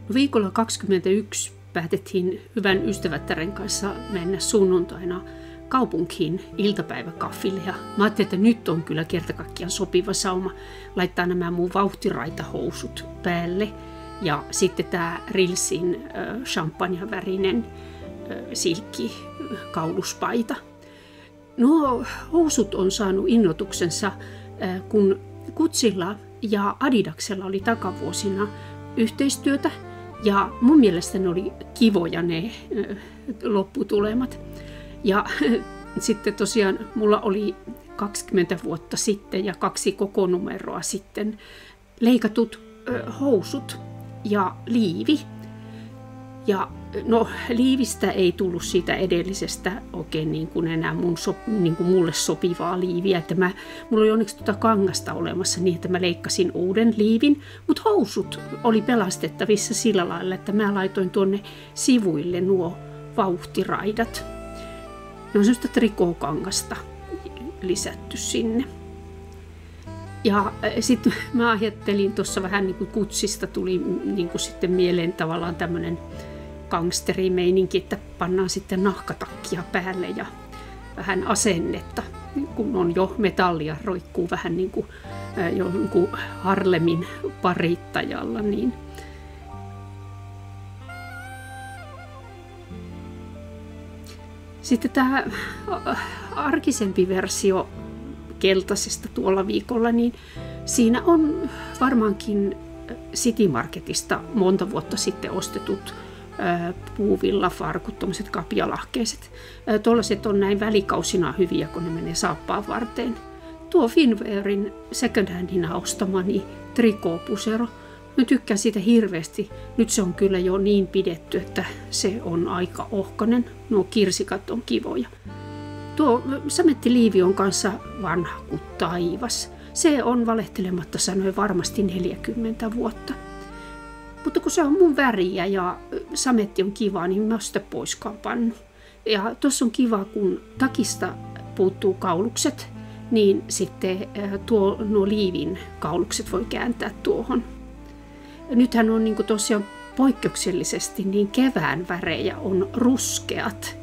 No, viikolla 21 päätettiin hyvän ystävättären kanssa mennä sunnuntaina kaupunkiin iltapäiväkaffille. Ja mä ajattelin, että nyt on kyllä kerta kaikkiaan sopiva sauma laittaa nämä mun vauhtiraitahousut päälle. Ja sitten tää Rilsin champagnevärinen silkki kauluspaita. Nuo housut on saanut innotuksensa, kun Gucciilla ja Adidaksella oli takavuosina yhteistyötä. Ja mun mielestä ne oli kivoja ne lopputulemat. Ja sitten tosiaan mulla oli 20 vuotta sitten ja 2 kokonumeroa sitten leikatut housut ja liivi. Ja no, liivistä ei tullut siitä edellisestä oikein niin kuin enää niin kuin mulle sopivaa liiviä. Että mulla oli onneksi kangasta olemassa niin, että mä leikkasin uuden liivin. Mutta housut oli pelastettavissa sillä lailla, että mä laitoin tuonne sivuille nuo vauhtiraidat. Ne on semmoista trikookangasta lisätty sinne. Ja sitten mä ajattelin tuossa vähän niin kuin Guccista tuli niin kuin sitten mieleen tavallaan tämmöinen gangsterimeininki, että pannaan sitten nahkatakkia päälle ja vähän asennetta, kun on jo metallia, roikkuu vähän niin kuin jonkun Harlemin parittajalla. Niin. Sitten tämä arkisempi versio keltaisesta tuolla viikolla, niin siinä on varmaankin City Marketista monta vuotta sitten ostetut puuvillafarkut, tuommoiset kapialahkeiset. Tuollaiset on näin välikausina hyviä, kun ne menee saappaan varteen. Tuo Finwearin second handina ostamani trikoopusero. Mä tykkään siitä hirveästi. Nyt se on kyllä jo niin pidetty, että se on aika ohkainen. Nuo kirsikat on kivoja. Tuo samettiliivi on kanssa vanha kuin taivas. Se on valehtelematta sanoen varmasti 40 vuotta. Mutta kun se on mun väriä ja sametti on kiva, niin mä oon sitä poiskaan pannu. Ja tuossa on kiva, kun takista puuttuu kaulukset, niin sitten nuo liivin kaulukset voi kääntää tuohon. Nythän on niin tosiaan poikkeuksellisesti niin kevään värejä on ruskeat.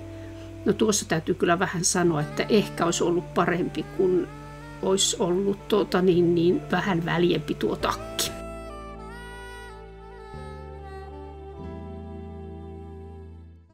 No tuossa täytyy kyllä vähän sanoa, että ehkä olisi ollut parempi, kun olisi ollut vähän väljempi tuo takki.